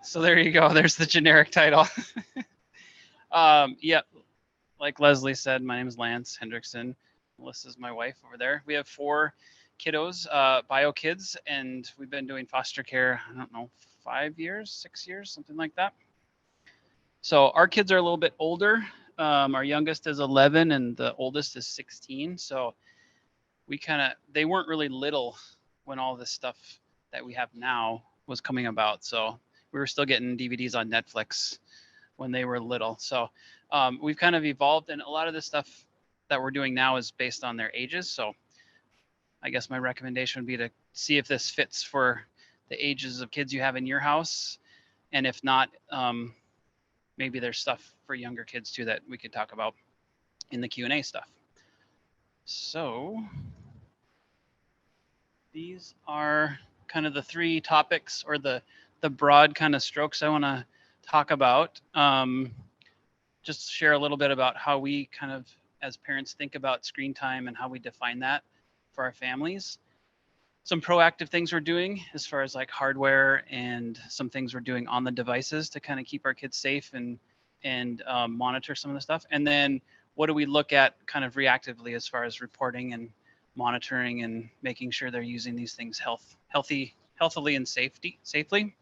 So there you go. There's the generic title. Yeah, like Leslie said, my name is Lance Hendrickson. Melissa's my wife over there. We have 4 kiddos, bio kids, and we've been doing foster care, I don't know, 5 years, 6 years, something like that. So our kids are a little bit older. Our youngest is 11 and the oldest is 16. So they weren't really little when all this stuff that we have now was coming about. So we were still getting DVDs on Netflix when they were little. So we've kind of evolved, and a lot of the stuff that we're doing now is based on their ages. So I guess my recommendation would be to see if this fits for the ages of kids you have in your house. And if not, maybe there's stuff for younger kids too that we could talk about in the Q&A stuff. So these are kind of the 3 topics, or the broad kind of strokes I want to talk about. Just share a little bit about how we kind of, as parents, think about screen time and how we define that for our families. Some proactive things we're doing as far as like hardware, and some things we're doing on the devices to kind of keep our kids safe and monitor some of the stuff. And then what do we look at kind of reactively as far as reporting and monitoring and making sure they're using these things healthily and safely.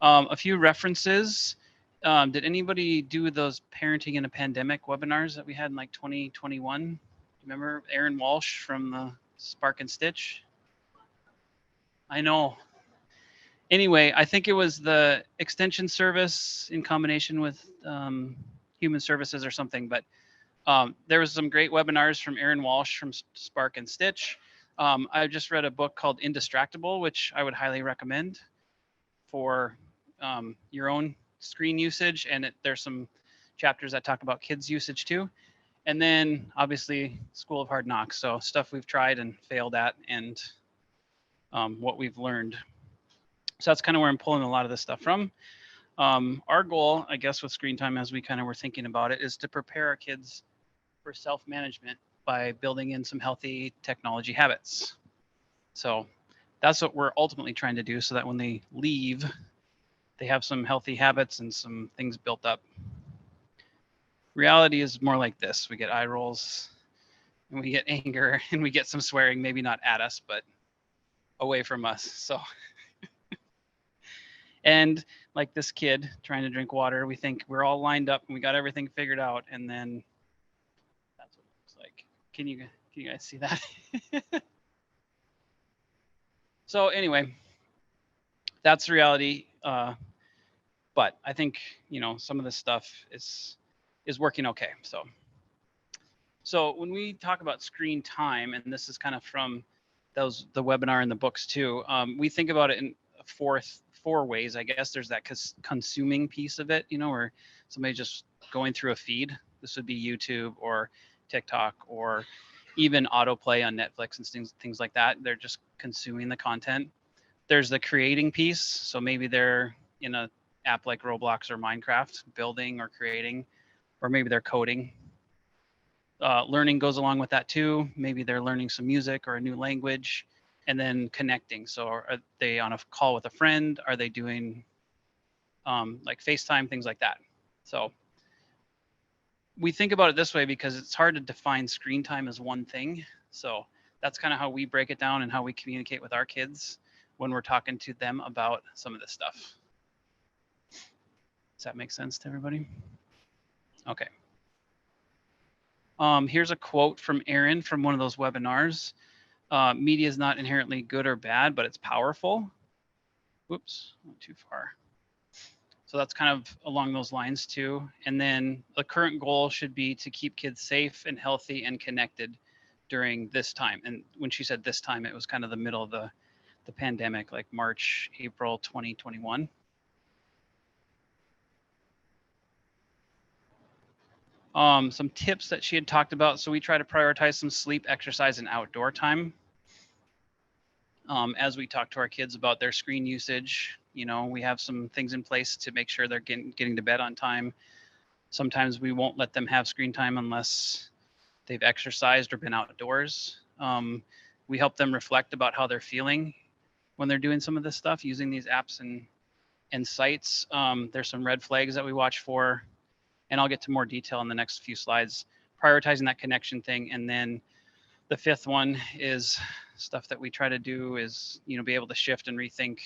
A few references. Did anybody do those parenting in a pandemic webinars that we had in like 2021? Remember Aaron Walsh from the Spark and Stitch? I know. Anyway, I think it was the extension service in combination with human services or something, but there was some great webinars from Aaron Walsh from Spark and Stitch. I just read a book called Indistractable, which I would highly recommend for your own screen usage. And there's some chapters that talk about kids' usage too. And then obviously School of Hard Knocks. So stuff we've tried and failed at, and what we've learned. So that's kind of where I'm pulling a lot of this stuff from. Our goal, I guess, with screen time, as we kind of were thinking about it, is to prepare our kids for self-management by building in some healthy technology habits. So that's what we're ultimately trying to do, so that when they leave, they have some healthy habits and some things built up. Reality is more like this. We get eye rolls, and we get anger, and we get some swearing, maybe not at us, but away from us. So, and like this kid trying to drink water, we think we're all lined up and we got everything figured out, and then that's what it looks like. Can you guys see that? So anyway, that's the reality. But I think, some of this stuff is working okay. So when we talk about screen time, and this is kind of from the webinar and the books too, we think about it in four ways, I guess. There's that consuming piece of it, where somebody just going through a feed. This would be YouTube or TikTok or even autoplay on Netflix and things like that. They're just consuming the content. There's the creating piece. So maybe they're in a app like Roblox or Minecraft, building or creating, or maybe they're coding. Learning goes along with that too. Maybe they're learning some music or a new language, and then connecting. So are they on a call with a friend? Are they doing like FaceTime, things like that? So we think about it this way because it's hard to define screen time as one thing. So that's kind of how we break it down and how we communicate with our kids when we're talking to them about some of this stuff. Does that make sense to everybody? Okay. Here's a quote from Aaron from one of those webinars. Media is not inherently good or bad, but it's powerful. Whoops, went too far. So that's kind of along those lines too. And then the current goal should be to keep kids safe and healthy and connected during this time. And when she said this time, it was kind of the middle of the pandemic, like March, April 2021. Some tips that she had talked about. So we try to prioritize some sleep, exercise, and outdoor time. As we talk to our kids about their screen usage, we have some things in place to make sure they're getting to bed on time. Sometimes we won't let them have screen time unless they've exercised or been outdoors. We help them reflect about how they're feeling. when they're doing some of this stuff using these apps and sites. There's some red flags that we watch for, and I'll get to more detail in the next few slides, prioritizing that connection thing. And then the fifth one is stuff that we try to do is, be able to shift and rethink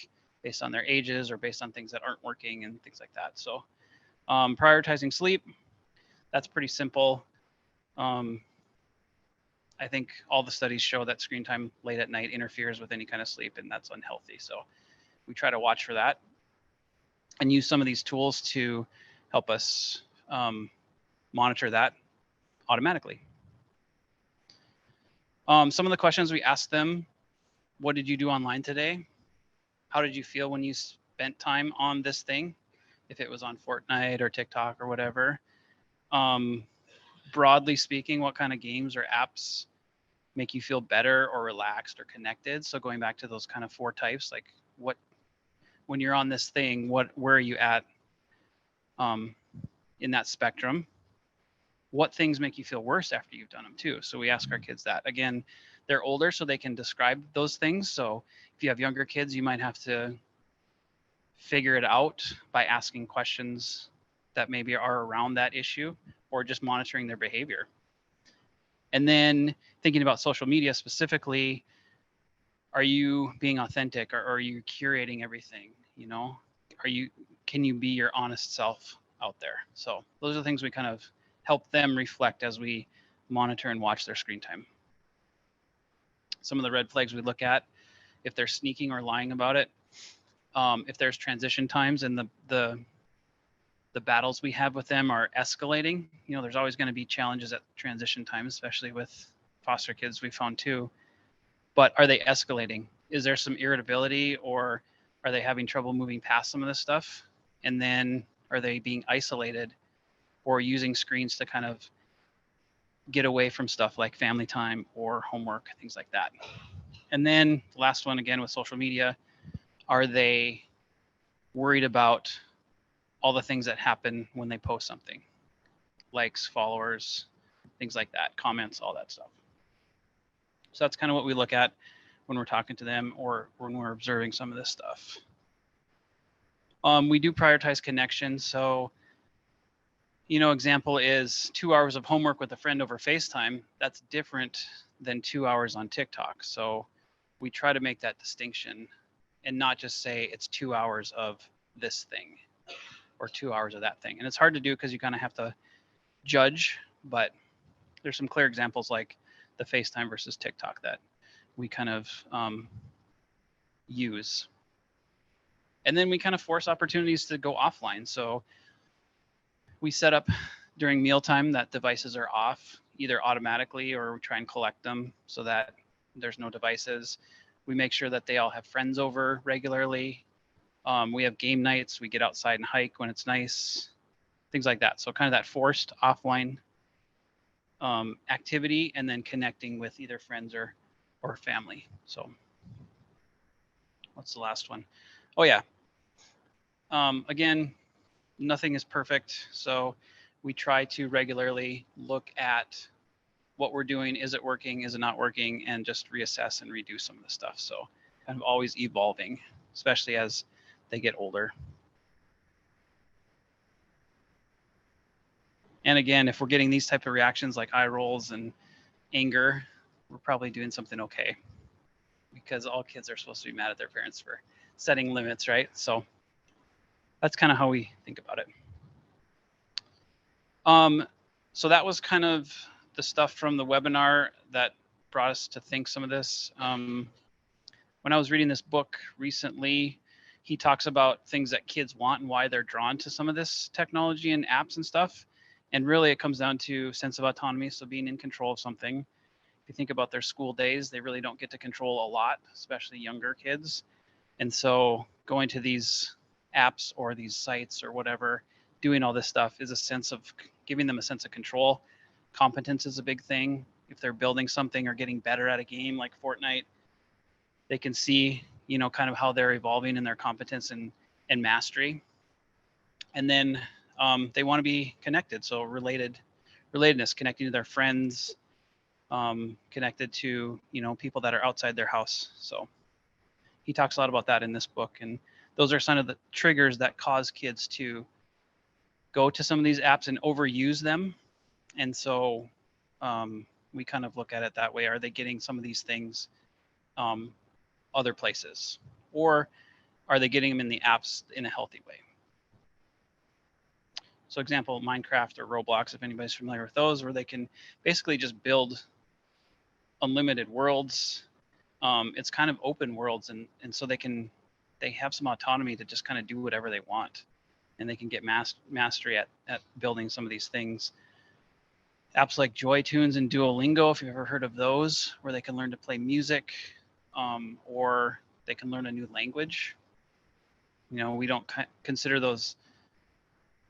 based on their ages or based on things that aren't working and things like that. So prioritizing sleep, that's pretty simple. I think all the studies show that screen time late at night interferes with any kind of sleep, and that's unhealthy. So we try to watch for that and use some of these tools to help us monitor that automatically. Some of the questions we asked them: what did you do online today? How did you feel when you spent time on this thing? If it was on Fortnite or TikTok or whatever. Broadly speaking, what kind of games or apps make you feel better or relaxed or connected? So going back to those kind of 4 types, like when you're on this thing, where are you at in that spectrum? What things make you feel worse after you've done them too? So we ask our kids that. Again, they're older, so they can describe those things. So if you have younger kids, you might have to figure it out by asking questions that maybe are around that issue, or just monitoring their behavior. And then thinking about social media specifically, are you being authentic, or are you curating everything? Can you be your honest self out there? So those are the things we kind of help them reflect as we monitor and watch their screen time. Some of the red flags we look at: if they're sneaking or lying about it, if there's transition times and the battles we have with them are escalating. There's always going to be challenges at transition time, especially with foster kids, we found too. But are they escalating? Is there some irritability, or are they having trouble moving past some of this stuff? And then are they being isolated or using screens to kind of get away from stuff like family time or homework, things like that? And then the last one, again, with social media, are they worried about all the things that happen when they post something? Likes, followers, things like that, comments, all that stuff. So that's kind of what we look at when we're talking to them or when we're observing some of this stuff. We do prioritize connection. So, example is 2 hours of homework with a friend over FaceTime. That's different than 2 hours on TikTok. So we try to make that distinction and not just say it's 2 hours of this thing or 2 hours of that thing. And it's hard to do because you kind of have to judge, but there's some clear examples like the FaceTime versus TikTok that we kind of use. And then we kind of force opportunities to go offline. So we set up during mealtime that devices are off, either automatically, or we try and collect them so that there's no devices. We make sure that they all have friends over regularly. We have game nights. We get outside and hike when it's nice, things like that. So kind of that forced offline activity, and then connecting with either friends or family. So what's the last one? Oh yeah. Again, nothing is perfect. So we try to regularly look at what we're doing. Is it working? Is it not working? And just reassess and redo some of the stuff. So kind of always evolving, especially as they get older. And again, if we're getting these type of reactions like eye rolls and anger, we're probably doing something okay, because all kids are supposed to be mad at their parents for setting limits, right? So that's kind of how we think about it. So that was kind of the stuff from the webinar that brought us to think some of this. When I was reading this book recently, he talks about things that kids want and why they're drawn to some of this technology and apps and stuff. And really it comes down to sense of autonomy. So being in control of something. If you think about their school days, they really don't get to control a lot, especially younger kids. And so going to these apps or these sites or whatever, doing all this stuff is a sense of giving them a sense of control. Competence is a big thing. If they're building something or getting better at a game like Fortnite, they can see, kind of how they're evolving in their competence and mastery. And then they want to be connected. So relatedness, connecting to their friends, connected to, people that are outside their house. So he talks a lot about that in this book. And those are some of the triggers that cause kids to go to some of these apps and overuse them. And so we kind of look at it that way. Are they getting some of these things other places? Or are they getting them in the apps in a healthy way? So example, Minecraft or Roblox, if anybody's familiar with those, where they can basically just build unlimited worlds. It's kind of open worlds, and so they have some autonomy to just kind of do whatever they want, and they can get mastery at building some of these things. Apps like JoyTunes and Duolingo, if you've ever heard of those, where they can learn to play music, or they can learn a new language. You know, we don't consider those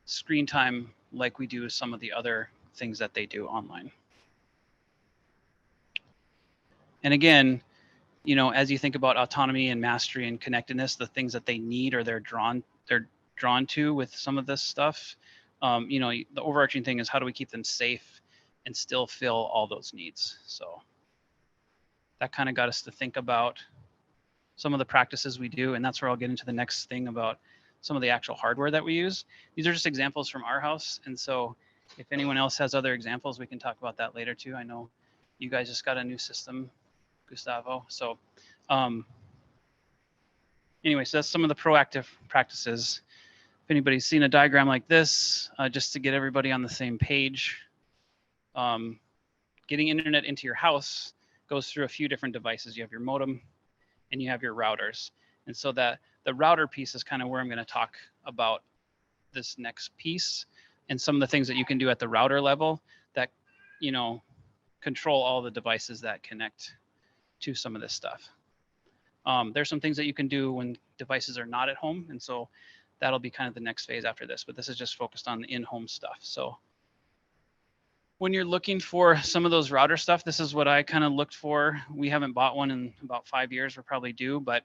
screen time like we do some of the other things that they do online. And again, you know, as you think about autonomy and mastery and connectedness, the things that they need or they're drawn to with some of this stuff, you know, the overarching thing is how do we keep them safe and still fill all those needs? So that kind of got us to think about some of the practices we do, and that's where I'll get into the next thing about some of the actual hardware that we use. These are just examples from our house, and so if anyone else has other examples, we can talk about that later too. I know you guys just got a new system, Gustavo. So anyway, so that's some of the proactive practices. If anybody's seen a diagram like this, just to get everybody on the same page, getting internet into your house goes through a few different devices. You have your modem and you have your routers. And so that the router piece is kind of where I'm going to talk about this next piece and some of the things that you can do at the router level that, you know, control all the devices that connect to some of this stuff. There's some things that you can do when devices are not at home. And so that'll be kind of the next phase after this, but this is just focused on the in-home stuff. So when you're looking for some of those router stuff, this is what I kind of looked for. We haven't bought one in about 5 years, we're probably due, but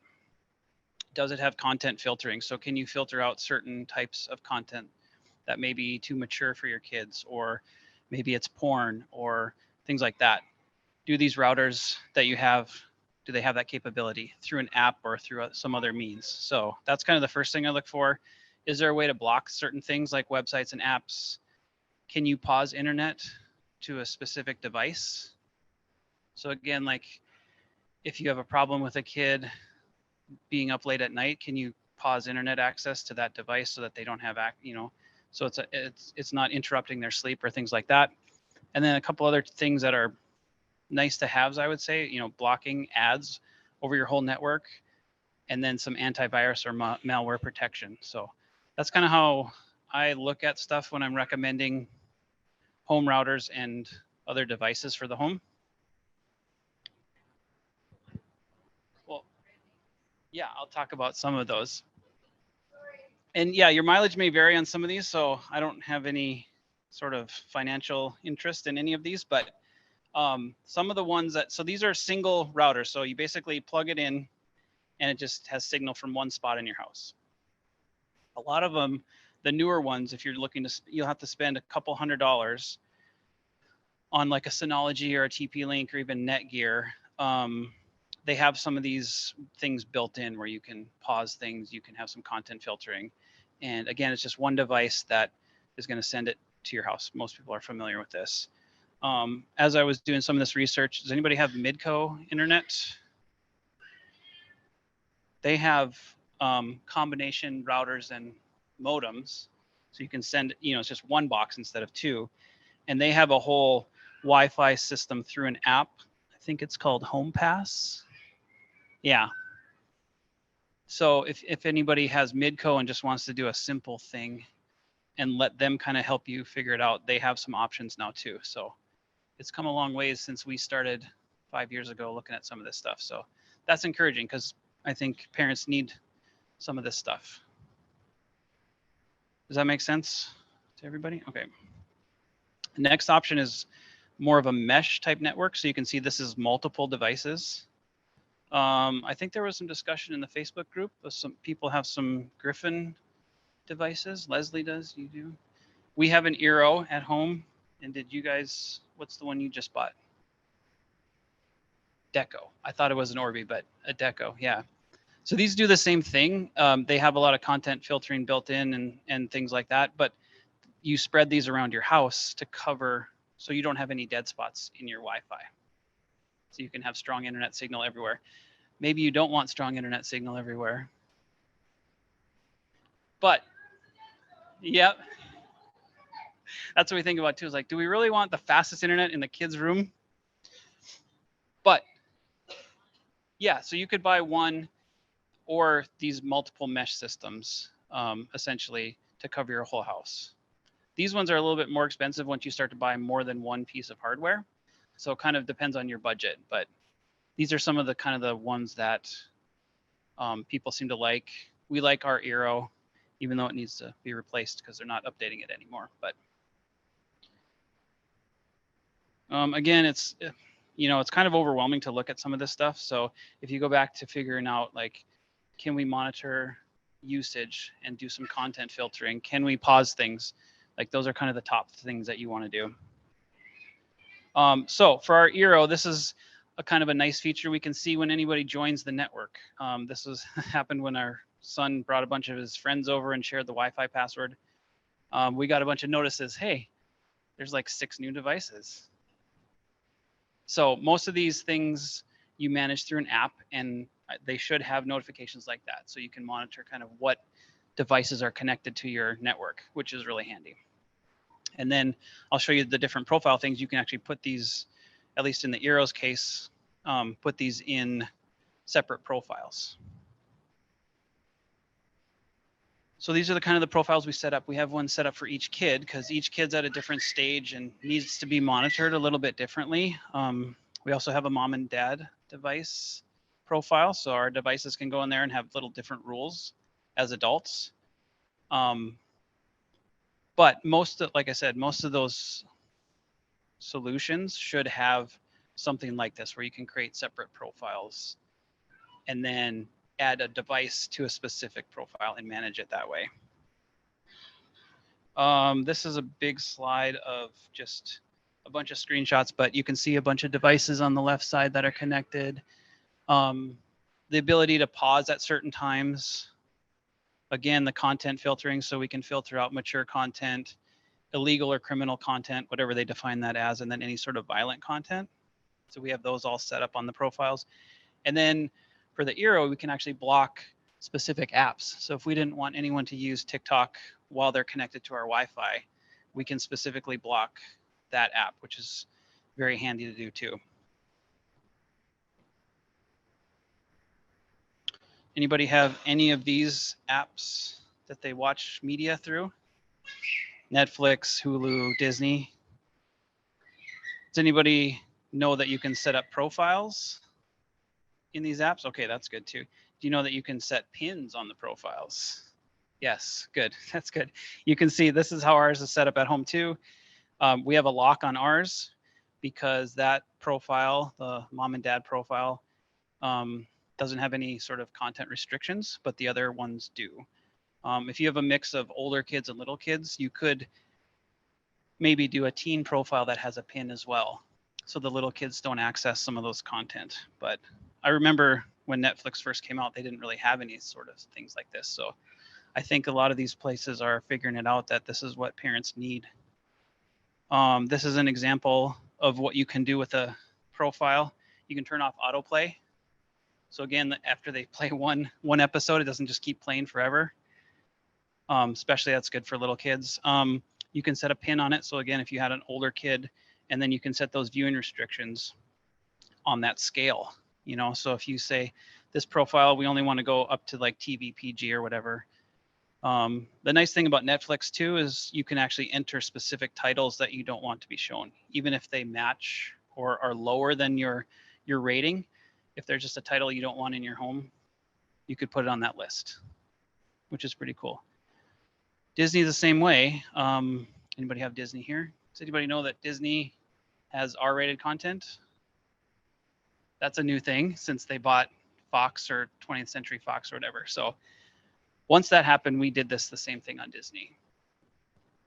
does it have content filtering? So can you filter out certain types of content that may be too mature for your kids, or maybe it's porn or things like that? Do these routers that you have, do they have that capability through an app or through some other means? So that's kind of the first thing I look for. Is there a way to block certain things like websites and apps? Can you pause internet to a specific device? So again, like if you have a problem with a kid being up late at night, can you pause internet access to that device so that they don't have, you know, so it's not interrupting their sleep or things like that. And then a couple other things that are nice to haves, I would say, you know, blocking ads over your whole network, and then some antivirus or malware protection. So that's kind of how I look at stuff when I'm recommending home routers and other devices for the home. Well, yeah, I'll talk about some of those. And yeah, your mileage may vary on some of these, so I don't have any sort of financial interest in any of these, but some of the ones that, so these are single routers. So you basically plug it in and it just has signal from one spot in your house. A lot of them, the newer ones, if you're looking to, you'll have to spend a couple $100 on like a Synology or a TP-Link or even Netgear. They have some of these things built in where you can pause things, you can have some content filtering. And again, it's just one device that is going to send it to your house. Most people are familiar with this. As I was doing some of this research, does anybody have Midco internet? They have combination routers and modems. So you can send, you know, it's just one box instead of two. And they have a whole Wi-Fi system through an app. I think it's called Home Pass. Yeah. So if anybody has Midco and just wants to do a simple thing and let them kind of help you figure it out, they have some options now too. So it's come a long ways since we started 5 years ago looking at some of this stuff. So that's encouraging because I think parents need some of this stuff. Does that make sense to everybody? Okay. The next option is more of a mesh type network. So you can see this is multiple devices. I think there was some discussion in the Facebook group. Some people have some Griffin devices. Leslie does, you do. We have an Eero at home. And did you guys, what's the one you just bought? Deco. I thought it was an Orbi, but a Deco, yeah. So these do the same thing. They have a lot of content filtering built in and things like that, but you spread these around your house to cover so you don't have any dead spots in your Wi-Fi. So you can have strong internet signal everywhere. Maybe you don't want strong internet signal everywhere. But, yep. That's what we think about too, is like, do we really want the fastest internet in the kids' room? But, yeah, so you could buy one or these multiple mesh systems, essentially, to cover your whole house. These ones are a little bit more expensive once you start to buy more than one piece of hardware. So it kind of depends on your budget, but these are some of the kind of the ones that people seem to like. We like our Eero, even though it needs to be replaced because they're not updating it anymore. But again, it's it's kind of overwhelming to look at some of this stuff. So if you go back to figuring out, like, can we monitor usage and do some content filtering? Can we pause things? Like, those are kind of the top things that you want to do. So for our Eero, this is a kind of a nice feature. We can see when anybody joins the network. This was happened when our son brought a bunch of his friends over and shared the Wi-Fi password. We got a bunch of notices. Hey, there's like 6 new devices. So most of these things you manage through an app, and they should have notifications like that. So you can monitor kind of what devices are connected to your network, which is really handy. And then I'll show you the different profile things. You can actually put these, at least in the Eero's case, put these in separate profiles. So these are the kind of the profiles we set up. We have one set up for each kid because each kid's at a different stage and needs to be monitored a little bit differently. We also have a mom and dad device profile. So our devices can go in there and have little different rules as adults. But like I said, most of those solutions should have something like this where you can create separate profiles and then add a device to a specific profile and manage it that way. This is a big slide of just a bunch of screenshots, but you can see a bunch of devices on the left side that are connected. The ability to pause at certain times. Again, the content filtering, so we can filter out mature content, illegal or criminal content, whatever they define that as, and then any sort of violent content. So we have those all set up on the profiles. And then for the Eero, we can actually block specific apps. So if we didn't want anyone to use TikTok while they're connected to our Wi-Fi, we can specifically block that app, which is very handy to do too. Anybody have any of these apps that they watch media through? Netflix, Hulu, Disney. Does anybody know that you can set up profiles in these apps? Okay, that's good too. Do you know that you can set pins on the profiles? Yes, good. That's good. You can see this is how ours is set up at home too. We have a lock on ours because that profile, the mom and dad profile, doesn't have any sort of content restrictions, but the other ones do. If you have a mix of older kids and little kids, you could maybe do a teen profile that has a pin as well, so the little kids don't access some of those content. But I remember when Netflix first came out, they didn't really have any sort of things like this. So I think a lot of these places are figuring it out that this is what parents need. This is an example of what you can do with a profile. You can turn off autoplay. So again, after they play one episode, it doesn't just keep playing forever. Especially that's good for little kids. You can set a pin on it. So again, if you had an older kid, and then you can set those viewing restrictions on that scale. So if you say this profile, we only want to go up to like TV PG or whatever. The nice thing about Netflix too is you can actually enter specific titles that you don't want to be shown, even if they match or are lower than your rating. If there's just a title you don't want in your home, you could put it on that list, which is pretty cool. Disney the same way. Anybody have Disney here? Does anybody know that Disney has R-rated content? That's a new thing since they bought Fox or 20th Century Fox or whatever. So once that happened, we did the same thing on Disney.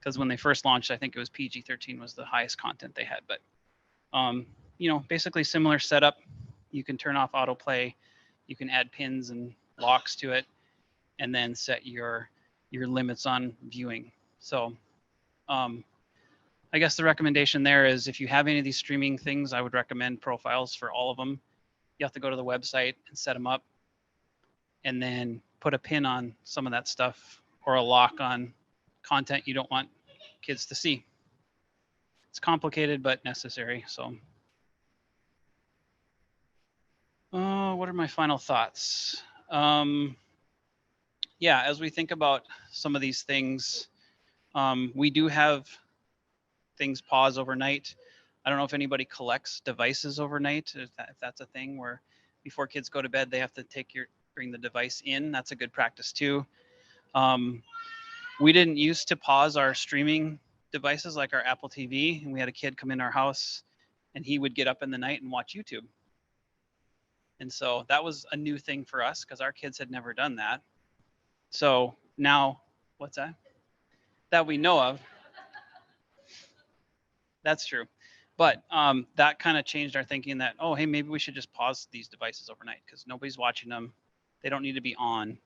Because when they first launched, I think it was PG-13 was the highest content they had. But, basically similar setup. You can turn off autoplay. You can add pins and locks to it, and then set your limits on viewing. So I guess the recommendation there is if you have any of these streaming things, I would recommend profiles for all of them. You have to go to the website and set them up, and then put a pin on some of that stuff or a lock on content you don't want kids to see. It's complicated but necessary. So what are my final thoughts? Yeah, as we think about some of these things, we do have things pause overnight. I don't know if anybody collects devices overnight, if that's a thing where before kids go to bed, they have to bring the device in. That's a good practice too. We didn't used to pause our streaming devices like our Apple TV, and we had a kid come in our house and he would get up in the night and watch YouTube. And so that was a new thing for us because our kids had never done that. So now, what's that? That we know of. That's true. But that kind of changed our thinking that, oh, hey, maybe we should just pause these devices overnight because nobody's watching them. They don't need to be on.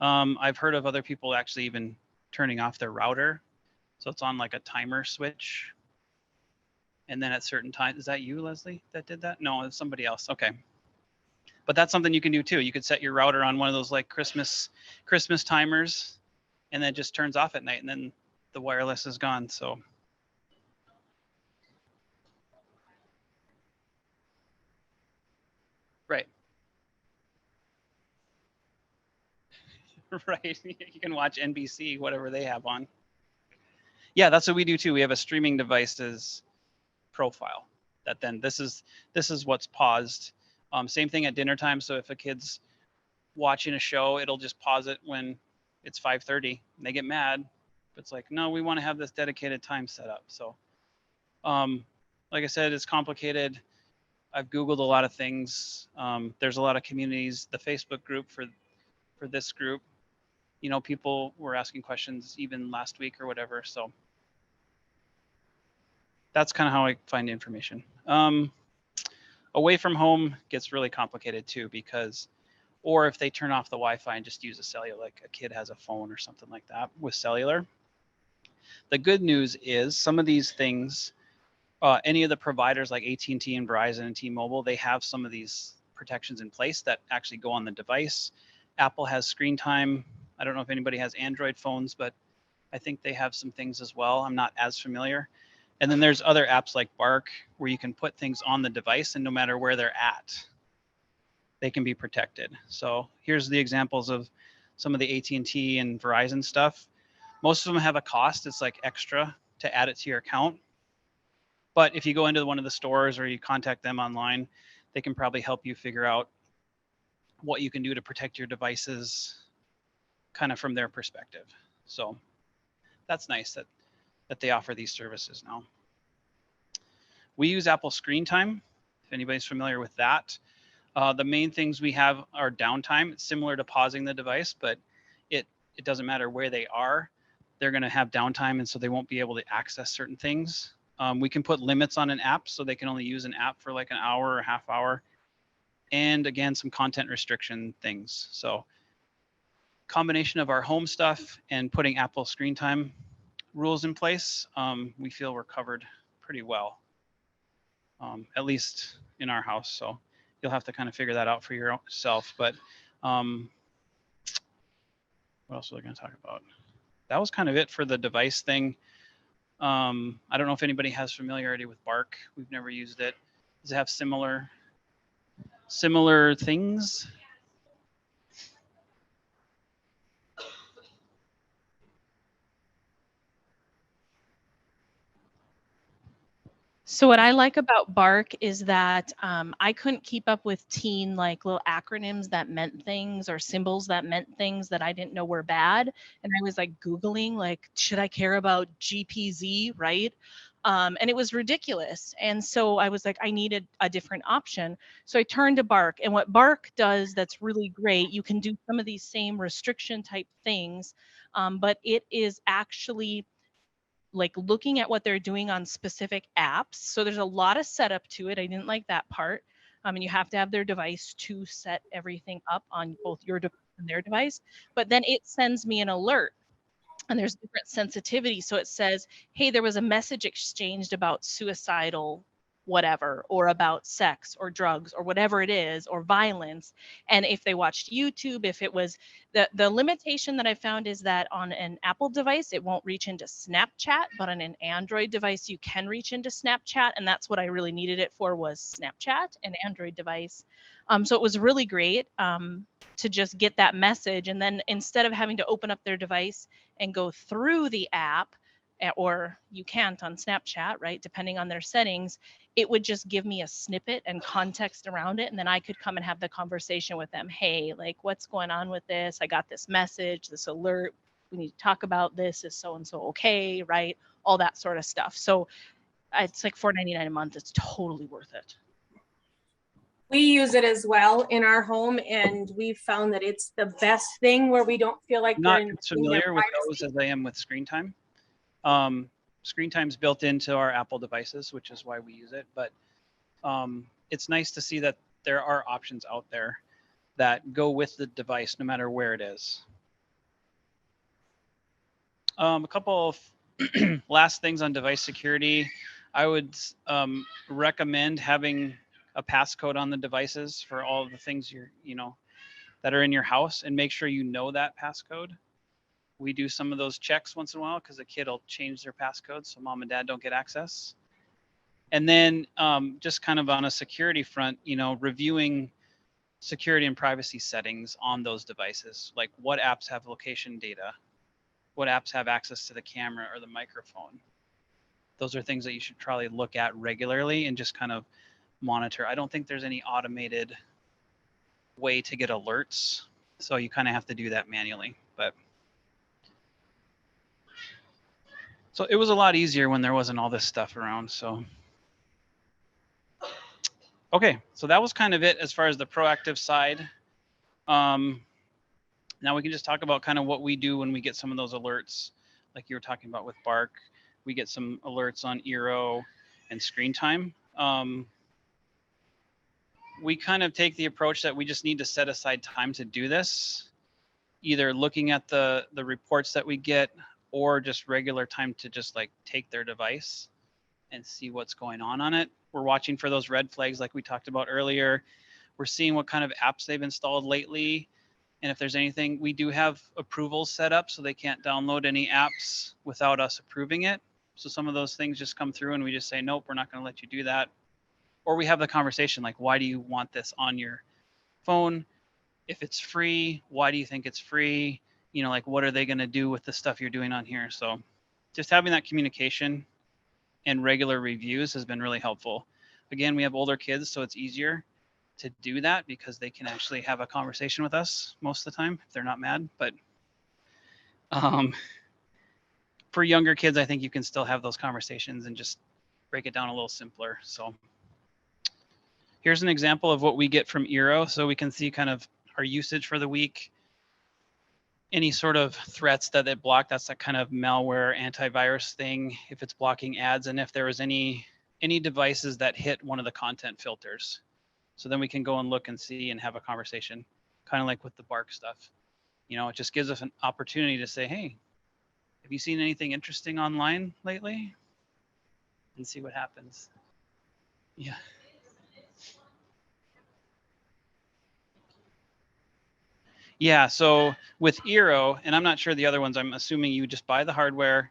I've heard of other people actually even turning off their router. So it's on like a timer switch. And then at certain times, is that you, Leslie, that did that? No, it's somebody else. Okay. But that's something you can do too. You could set your router on one of those like Christmas timers, and then it just turns off at night, and then the wireless is gone. So right. Right. You can watch NBC, whatever they have on. Yeah, that's what we do too. We have a streaming devices profile that then this is what's paused. Same thing at dinner time. So if a kid's watching a show, it'll just pause it when it's 5:30 and they get mad. It's like, no, we want to have this dedicated time set up. So like I said, it's complicated. I've Googled a lot of things. There's a lot of communities, the Facebook group for this group, you know, people were asking questions even last week or whatever. So that's kind of how I find information. Away from home gets really complicated too, because, or if they turn off the Wi-Fi and just use a cellular, like a kid has a phone or something like that with cellular. The good news is some of these things, any of the providers like AT&T and Verizon and T-Mobile, they have some of these protections in place that actually go on the device. Apple has screen time. I don't know if anybody has Android phones, but I think they have some things as well. I'm not as familiar. And then there's other apps like Bark where you can put things on the device, and no matter where they're at, they can be protected. So here's the examples of some of the AT&T and Verizon stuff. Most of them have a cost. It's like extra to add it to your account. But if you go into one of the stores or you contact them online, they can probably help you figure out what you can do to protect your devices kind of from their perspective. So that's nice that they offer these services now. We use Apple Screen Time, if anybody's familiar with that. The main things we have are downtime. It's similar to pausing the device, but it doesn't matter where they are. They're going to have downtime, and so they won't be able to access certain things. We can put limits on an app, so they can only use an app for like an hour or a half hour. And again, some content restriction things. So combination of our home stuff and putting Apple Screen Time rules in place, we feel we're covered pretty well, at least in our house. So you'll have to kind of figure that out for yourself. But what else was I going to talk about? That was kind of it for the device thing. I don't know if anybody has familiarity with Bark. We've never used it. Does it have similar things? So what I like about Bark is that I couldn't keep up with teen like little acronyms that meant things or symbols that meant things that I didn't know were bad. And I was like Googling, like, should I care about GPZ, right? And it was ridiculous. And so I was like, I needed a different option. So I turned to Bark. And what Bark does that's really great, you can do some of these same restriction type things, but it is actually like looking at what they're doing on specific apps. So there's a lot of setup to it. I didn't like that part. And you have to have their device to set everything up on both your device and their device. But then it sends me an alert, and there's different sensitivity. So it says, hey, there was a message exchanged about suicidal whatever, or about sex or drugs or whatever it is, or violence. And if they watched YouTube, if it was the limitation that I found is that on an Apple device, it won't reach into Snapchat, but on an Android device, you can reach into Snapchat. And that's what I really needed it for, was Snapchat, an Android device. So it was really great to just get that message. And then instead of having to open up their device and go through the app, or you can't on Snapchat, right? Depending on their settings, it would just give me a snippet and context around it. And then I could come and have the conversation with them. Hey, like, what's going on with this? I got this message, this alert. We need to talk about this. Is so-and-so okay, right? All that sort of stuff. So it's like $4.99 a month. It's totally worth it. We use it as well in our home, and we've found that it's the best thing where we don't feel like Not we're as familiar with those as I am with Screen Time. Screen Time's built into our Apple devices, which is why we use it. But it's nice to see that there are options out there that go with the device, no matter where it is. A couple of last things on device security. I would recommend having a passcode on the devices for all of the things that are in your house, and make sure you know that passcode. We do some of those checks once in a while because a kid will change their passcode so mom and dad don't get access. And then just kind of on a security front, reviewing security and privacy settings on those devices, like what apps have location data, what apps have access to the camera or the microphone. Those are things that you should probably look at regularly and just kind of monitor. I don't think there's any automated way to get alerts, so you kind of have to do that manually. But so it was a lot easier when there wasn't all this stuff around. So okay, so that was kind of it as far as the proactive side. Now we can just talk about kind of what we do when we get some of those alerts, like you were talking about with Bark. We get some alerts on Eero and Screen Time. We kind of take the approach that we just need to set aside time to do this, either looking at the reports that we get, or just regular time to just like take their device and see what's going on it. We're watching for those red flags like we talked about earlier. We're seeing what kind of apps they've installed lately. And if there's anything, we do have approvals set up so they can't download any apps without us approving it. So some of those things just come through and we just say, nope, we're not going to let you do that. Or we have the conversation like, why do you want this on your phone? If it's free, why do you think it's free? Like, what are they going to do with the stuff you're doing on here? So just having that communication and regular reviews has been really helpful. Again, we have older kids, so it's easier to do that because they can actually have a conversation with us most of the time if they're not mad. But for younger kids, I think you can still have those conversations and just break it down a little simpler. So here's an example of what we get from Eero. So we can see kind of our usage for the week, any sort of threats that it blocked. That's that kind of malware antivirus thing, if it's blocking ads, and if there was any devices that hit one of the content filters. So then we can go and look and see and have a conversation, kind of like with the Bark stuff. It just gives us an opportunity to say, hey, have you seen anything interesting online lately? And see what happens. Yeah. Yeah, so with Eero, and I'm not sure the other ones, I'm assuming you would just buy the hardware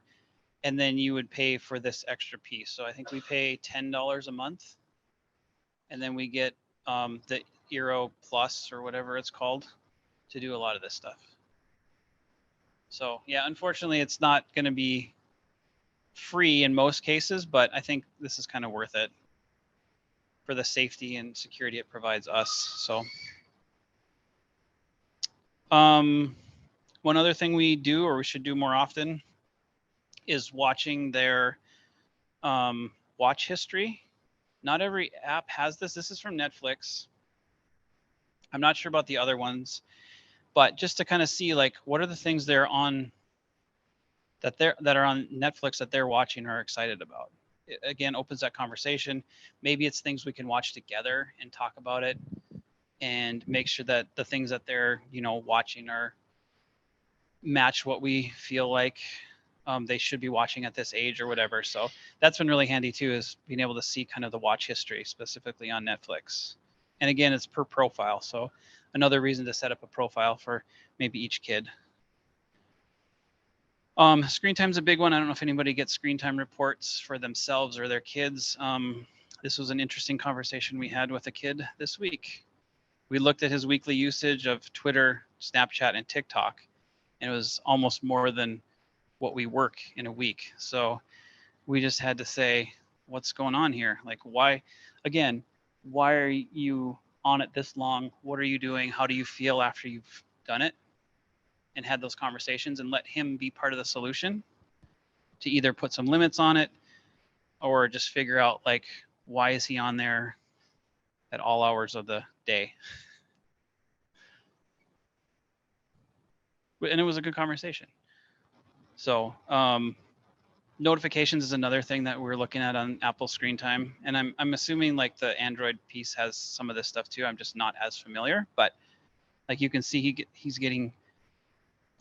and then you would pay for this extra piece. So I think we pay $10 a month, and then we get the Eero Plus or whatever it's called to do a lot of this stuff. So yeah, unfortunately, it's not going to be free in most cases, but I think this is kind of worth it for the safety and security it provides us. So one other thing we do, or we should do more often, is watching their watch history. Not every app has this. This is from Netflix. I'm not sure about the other ones, but just to kind of see like what are the things they're on that are on Netflix that they're watching or excited about. it again opens that conversation. Maybe it's things we can watch together and talk about it, and make sure that the things that they're, you know, watching are match what we feel like they should be watching at this age or whatever. So that's been really handy too, is being able to see kind of the watch history specifically on Netflix. And again, it's per profile. So another reason to set up a profile for maybe each kid. Screen time's a big one. I don't know if anybody gets screen time reports for themselves or their kids. This was an interesting conversation we had with a kid this week. We looked at his weekly usage of Twitter, Snapchat, and TikTok, and it was almost more than what we work in a week. So we just had to say, what's going on here? Like, why, again, why are you on it this long? What are you doing? How do you feel after you've done it? And had those conversations, and let him be part of the solution to either put some limits on it or just figure out, like, why is he on there at all hours of the day? And it was a good conversation. So notifications is another thing that we're looking at on Apple screen time. And I'm assuming like the Android piece has some of this stuff too. I'm just not as familiar, but like you can see he's getting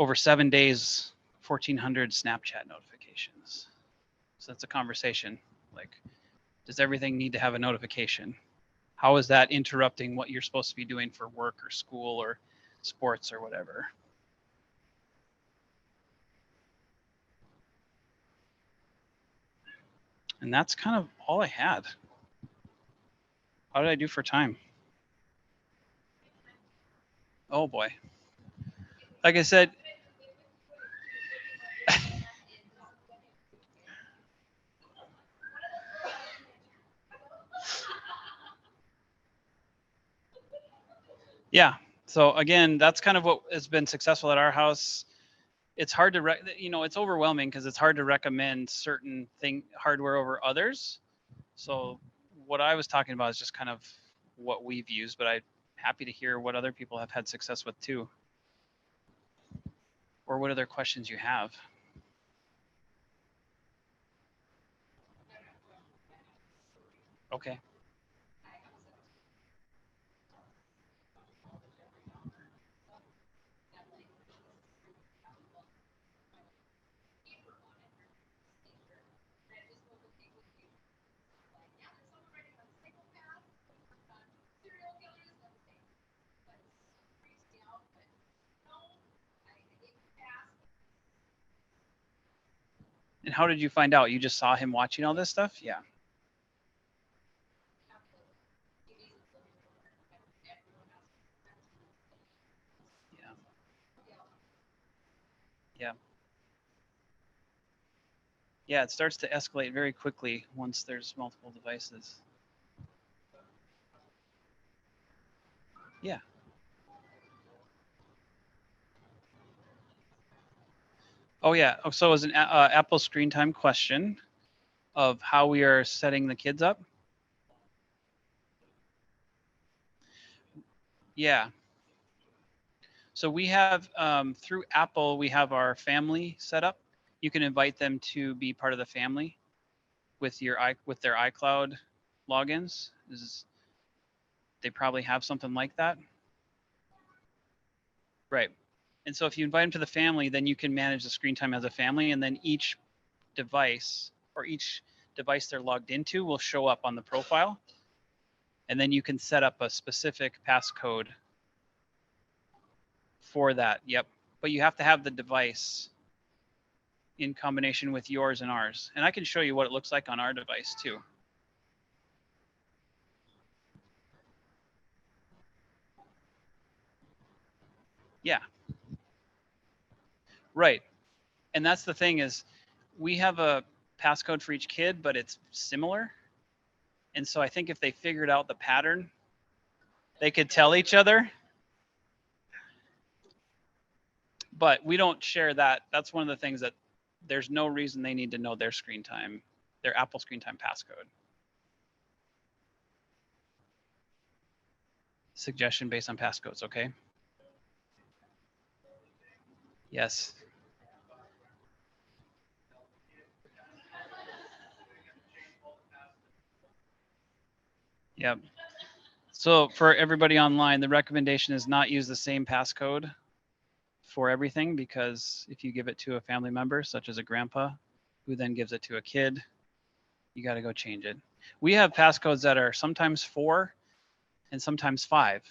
over 7 days, 1,400 Snapchat notifications. So that's a conversation. Like, does everything need to have a notification? How is that interrupting what you're supposed to be doing for work or school or sports or whatever? And that's kind of all I had. How did I do for time? Oh boy. Like I said, yeah. So again, that's kind of what has been successful at our house. It's hard to, you know, it's overwhelming because it's hard to recommend certain hardware over others. So what I was talking about is just kind of what we've used, but I'm happy to hear what other people have had success with too. Or what other questions you have. Okay. And how did you find out? You just saw him watching all this stuff? Yeah. Yeah. Yeah. Yeah, it starts to escalate very quickly once there's multiple devices. Yeah. Oh yeah. Oh, so it was an Apple screen time question of how we are setting the kids up. Yeah. So we have through Apple, we have our family set up. You can invite them to be part of the family with their iCloud logins. They probably have something like that. Right. And so if you invite them to the family, then you can manage the screen time as a family, and then each device they're logged into will show up on the profile. And then you can set up a specific passcode for that. Yep. But you have to have the device in combination with yours and ours. And I can show you what it looks like on our device too. Yeah. Right. And that's the thing is we have a passcode for each kid, but it's similar. And so I think if they figured out the pattern, they could tell each other. But we don't share that. That's one of the things that there's no reason they need to know their screen time, their Apple screen time passcode. Suggestion based on passcodes, okay? Yes. Yep. So for everybody online, the recommendation is not use the same passcode for everything, because if you give it to a family member, such as a grandpa, who then gives it to a kid, you got to go change it. We have passcodes that are sometimes 4 and sometimes 5.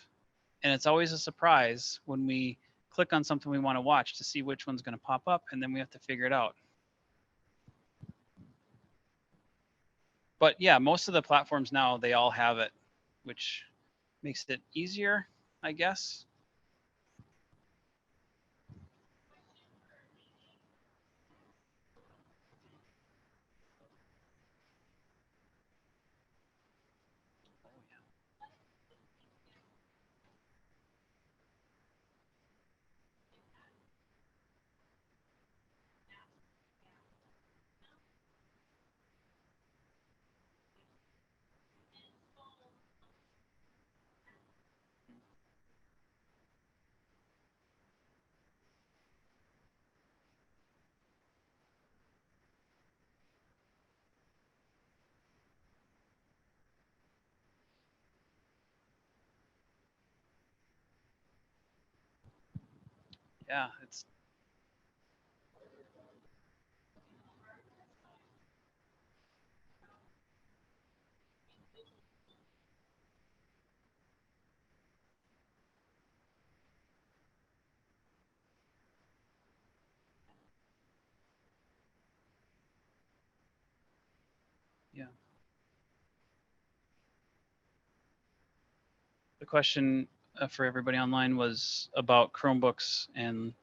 And it's always a surprise when we click on something we want to watch to see which one's going to pop up, and then we have to figure it out. But yeah, most of the platforms now, they all have it, which makes it easier, I guess. Yeah, it's yeah. The question for everybody online was about Chromebooks and,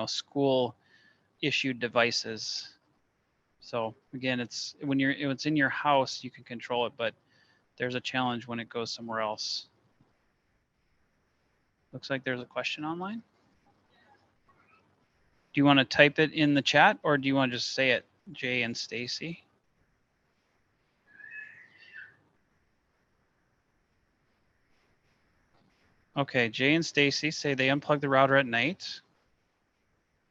school issued devices. So again, it's when it's in your house, you can control it, but there's a challenge when it goes somewhere else. Looks like there's a question online. Do you want to type it in the chat, or do you want to just say it, Jay and Stacy? Okay, Jay and Stacy say they unplug the router at night,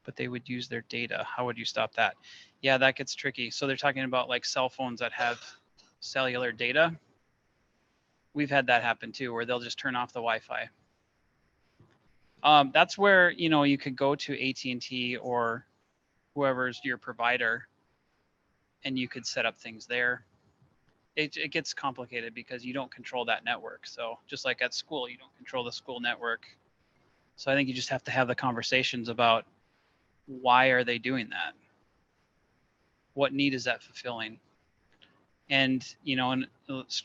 but they would use their data. How would you stop that? Yeah, that gets tricky. So they're talking about like cell phones that have cellular data. We've had that happen too, where they'll just turn off the Wi-Fi. That's where, you could go to AT&T or whoever's your provider, and you could set up things there. It gets complicated because you don't control that network. So just like at school, you don't control the school network. So I think you just have to have the conversations about why are they doing that? What need is that fulfilling? And, in an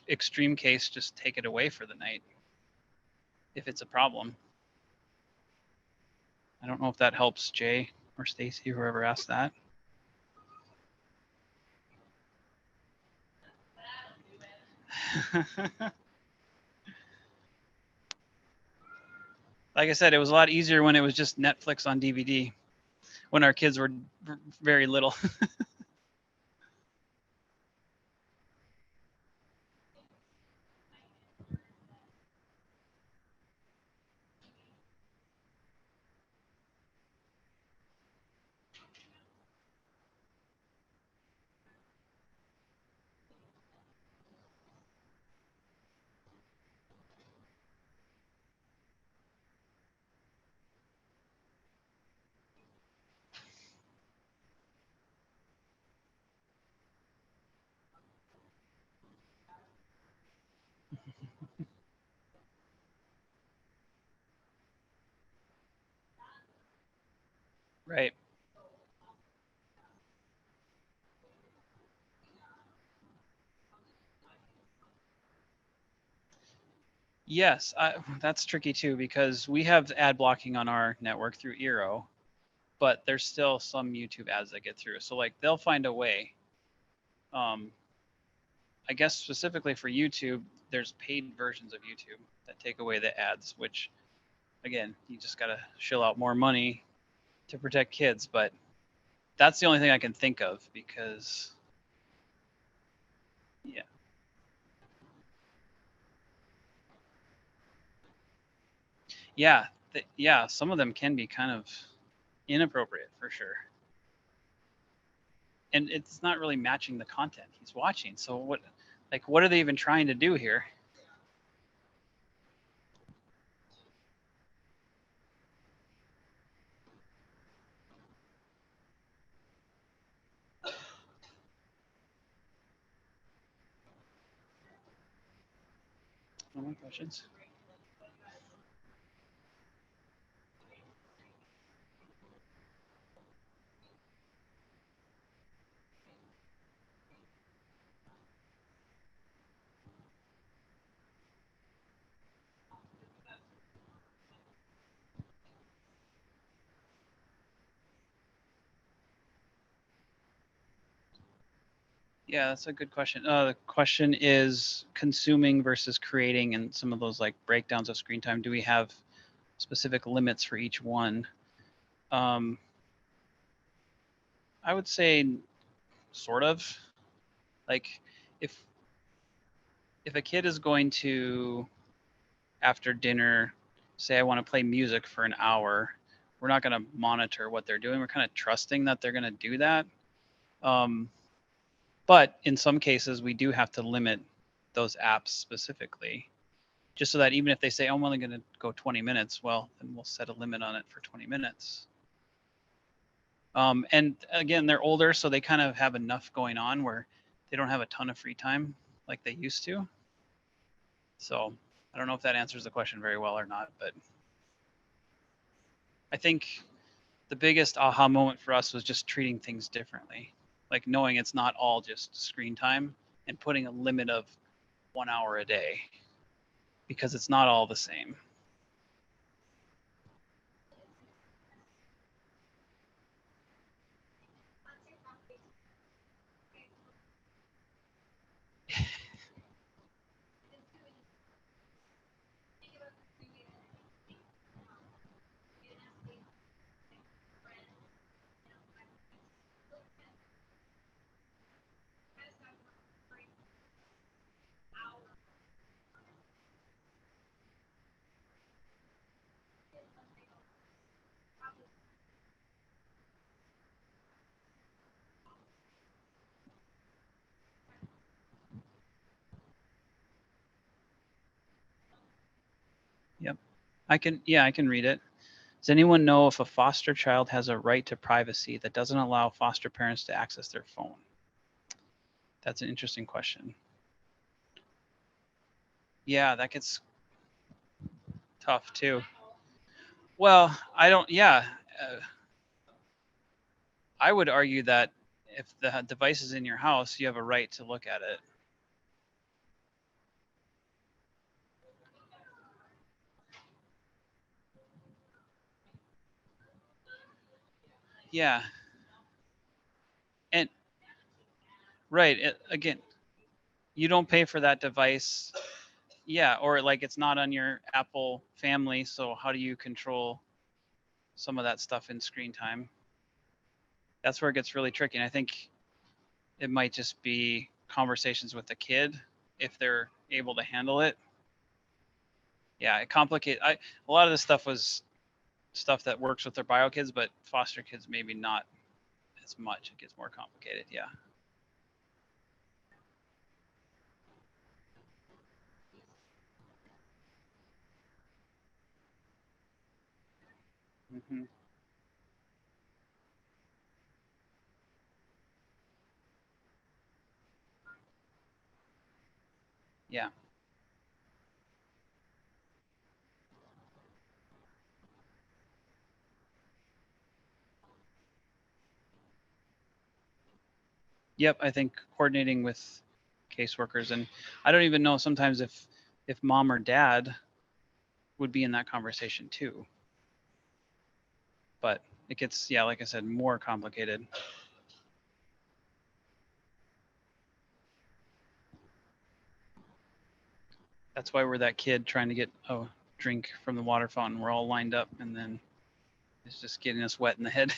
extreme case, just take it away for the night if it's a problem. I don't know if that helps Jay or Stacy, whoever asked that. Like I said, it was a lot easier when it was just Netflix on DVD, when our kids were very little. Right. Yes, that's tricky too, because we have ad blocking on our network through Eero, but there's still some YouTube ads that get through. So like they'll find a way. I guess specifically for YouTube, there's paid versions of YouTube that take away the ads, which again, you just got to shell out more money to protect kids. But that's the only thing I can think of, because yeah. Yeah, yeah, some of them can be kind of inappropriate for sure. And it's not really matching the content he's watching. So what, Like, what are they even trying to do here? No more questions. Yeah, that's a good question. The question is consuming versus creating, and some of those like breakdowns of screen time. Do we have specific limits for each one? I would say sort of. Like if a kid is going to, after dinner, say I want to play music for an hour, we're not going to monitor what they're doing. We're kind of trusting that they're going to do that. But in some cases, we do have to limit those apps specifically, just so that even if they say, oh, I'm only going to go 20 minutes, well, then we'll set a limit on it for 20 minutes. And again, they're older, so they kind of have enough going on where they don't have a ton of free time like they used to. So I don't know if that answers the question very well or not, but I think the biggest aha moment for us was just treating things differently, like knowing it's not all just screen time and putting a limit of 1 hour a day, because it's not all the same. Yep. I can read it. Does anyone know if a foster child has a right to privacy that doesn't allow foster parents to access their phone? That's an interesting question. Yeah, that gets tough too. Well, I would argue that if the device is in your house, you have a right to look at it. Yeah. And right, again, you don't pay for that device. Yeah, or like it's not on your Apple family, so how do you control some of that stuff in screen time? That's where it gets really tricky. And I think it might just be conversations with the kid if they're able to handle it. Yeah, it complicates. A lot of this stuff was stuff that works with their bio kids, but foster kids maybe not as much. It gets more complicated. Yeah. Mm-hmm. Yeah. Yep. I think coordinating with caseworkers, and I don't even know sometimes if mom or dad would be in that conversation too. But it gets, yeah, like I said, more complicated. That's why we're that kid trying to get a drink from the water fountain. We're all lined up, and then it's just getting us wet in the head.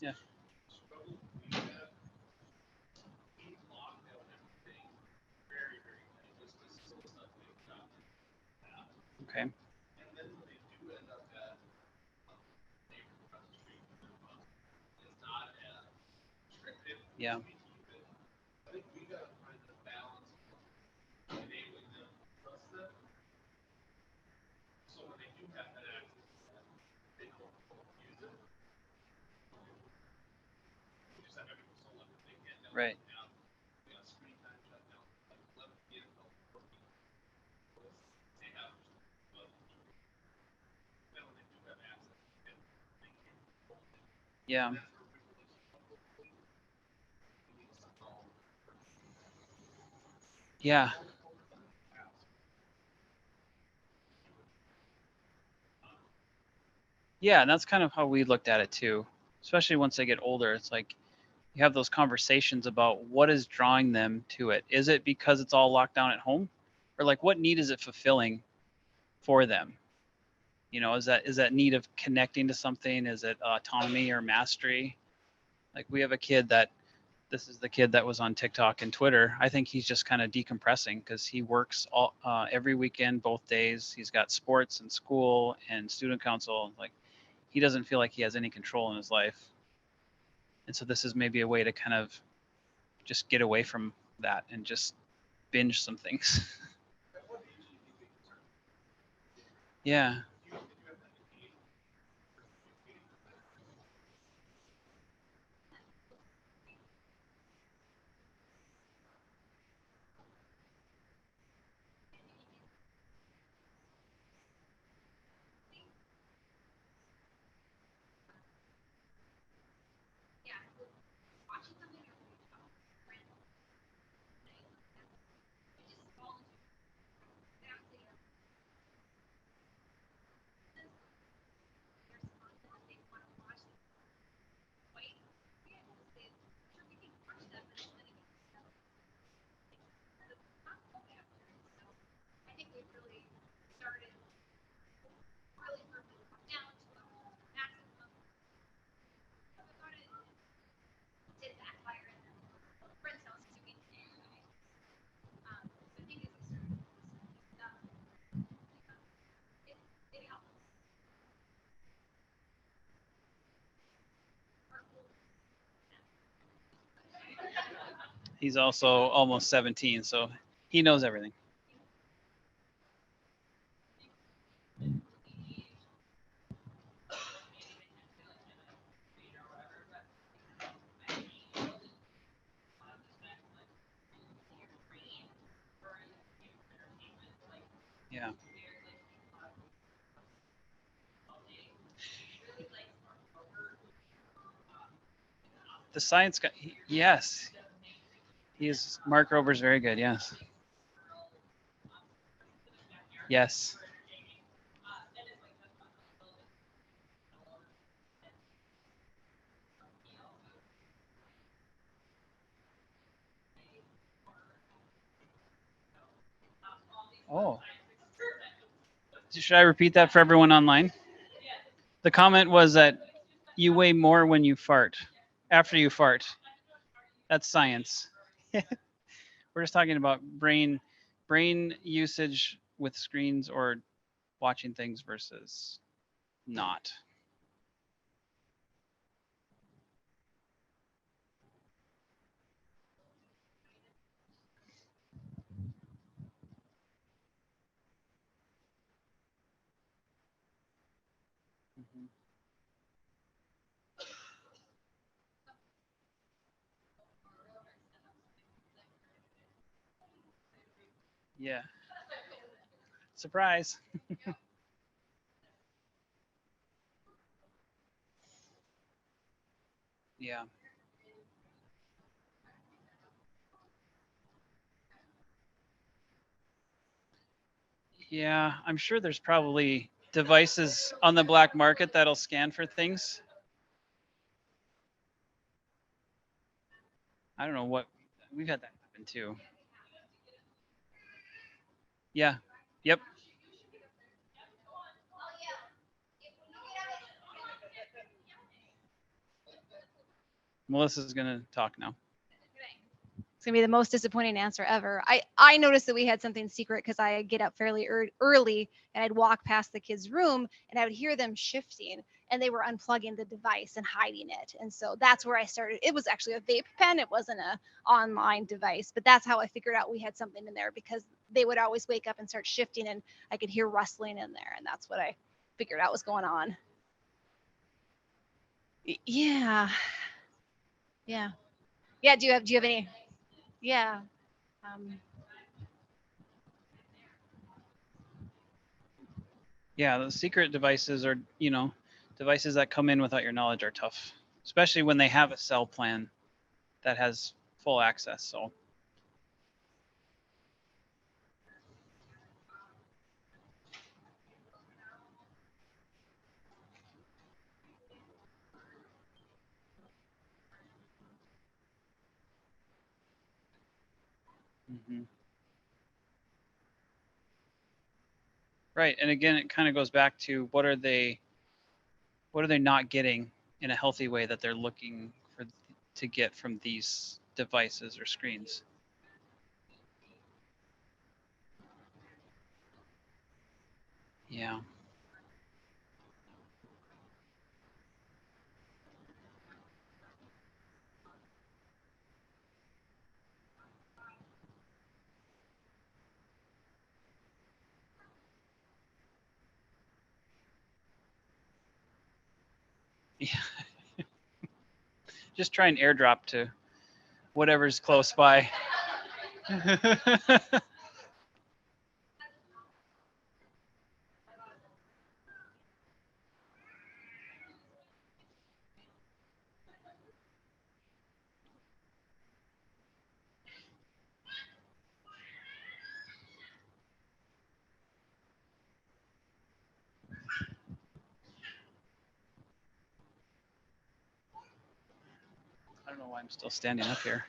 Yeah. Okay. Yeah. Right. Yeah. Yeah. Yeah, and that's kind of how we looked at it too. Especially once they get older, it's like you have those conversations about what is drawing them to it. Is it because it's all locked down at home, or like what need is it fulfilling for them? You know, is that need of connecting to something? Is it autonomy or mastery? Like we have a kid that this is the kid that was on TikTok and Twitter. I think he's just kind of decompressing because he works all every weekend, both days. He's got sports and school and student council. Like he doesn't feel like he has any control in his life. And so this is maybe a way to kind of just get away from that and just binge some things. Yeah. He's also almost 17, so he knows everything. Yeah. The science guy, yes. Mark Rober's very good. Yes. Yes. Oh. Should I repeat that for everyone online? The comment was that you weigh more when you fart, after you fart. That's science. We're just talking about brain usage with screens or watching things versus not. Mhm. Yeah. Surprise. Yeah. Yeah, I'm sure there's probably devices on the black market that'll scan for things. I don't know what we've had that happen too. Yeah. Yep. Melissa's gonna talk now. It's gonna be the most disappointing answer ever. I noticed that we had something secret because I get up fairly early and I'd walk past the kids' room and I would hear them shifting and they were unplugging the device and hiding it. And so that's where I started. It was actually a vape pen. It wasn't a online device, but that's how I figured out we had something in there because they would always wake up and start shifting and I could hear rustling in there. And that's what I figured out was going on. Yeah. Yeah. Yeah. Do you have any? Yeah. Yeah, the secret devices are, devices that come in without your knowledge are tough, especially when they have a cell plan that has full access. So. Mm-hmm. Right, and again, it kind of goes back to what are they not getting in a healthy way that they're looking for to get from these devices or screens. Yeah. Yeah. Just try and airdrop to whatever's close by. I don't know why I'm still standing up here.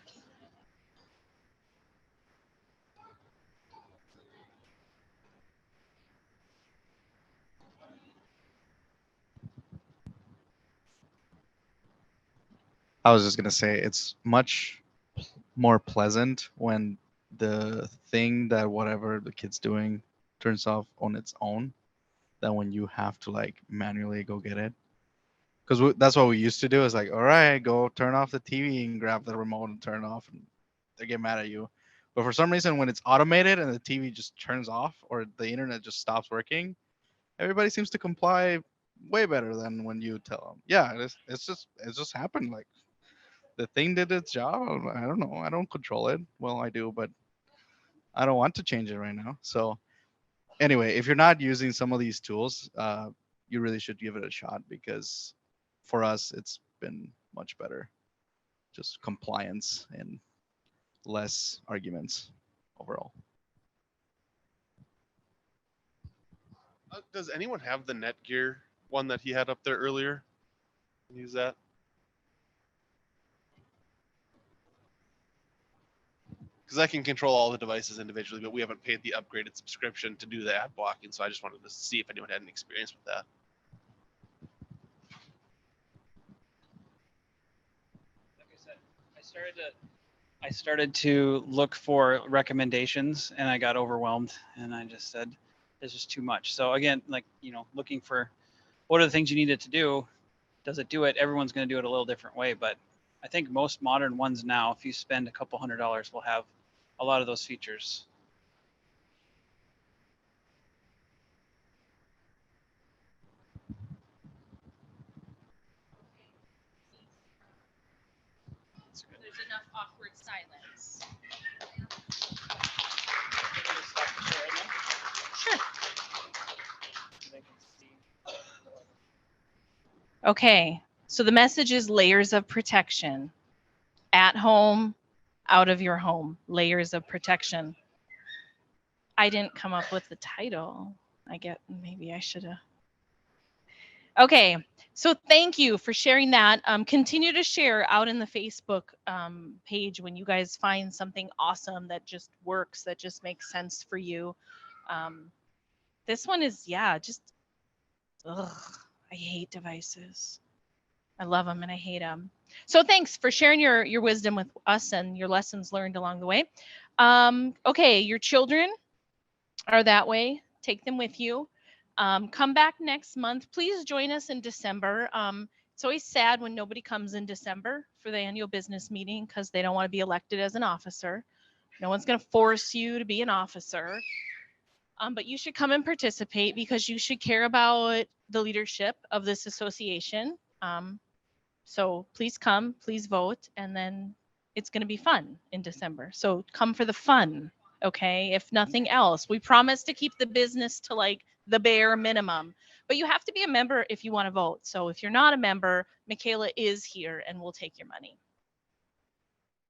I was just gonna say it's much more pleasant when the thing that whatever the kid's doing turns off on its own than when you have to like manually go get it. Because that's what we used to do. Is like, all right, go turn off the TV and grab the remote and turn it off, and they get mad at you. But for some reason, when it's automated and the TV just turns off or the internet just stops working, everybody seems to comply way better than when you tell them. Yeah, it's just happened. Like the thing did its job. I don't know. I don't control it. Well, I do, but I don't want to change it right now. So anyway, if you're not using some of these tools, you really should give it a shot because for us, it's been much better. Just compliance and less arguments overall. Does anyone have the Netgear one that he had up there earlier? Use that. Because I can control all the devices individually, but we haven't paid the upgraded subscription to do the ad blocking, so I just wanted to see if anyone had any experience with that. Like I said, I started to look for recommendations and I got overwhelmed and I just said, there's just too much. So again, like, looking for what are the things you need it to do? Does it do it? Everyone's going to do it a little different way, but I think most modern ones now, if you spend a couple $100s, will have a lot of those features. There's enough awkward silence. Sure. Okay, so the message is layers of protection. At home, out of your home, layers of protection. I didn't come up with the title. Maybe I should have. Okay, so thank you for sharing that. Continue to share out in the Facebook page when you guys find something awesome that just works, that just makes sense for you. This one is, just, I hate devices. I love them and I hate them. So thanks for sharing your wisdom with us and your lessons learned along the way. Okay, your children are that way. Take them with you. Come back next month. Please join us in December. It's always sad when nobody comes in December for the annual business meeting because they don't want to be elected as an officer. No one's going to force you to be an officer. But you should come and participate because you should care about the leadership of this association. So please come, please vote, and then it's going to be fun in December. So come for the fun, okay? If nothing else, we promise to keep the business to like the bare minimum. But you have to be a member if you want to vote. So if you're not a member, Michaela is here and we'll take your money.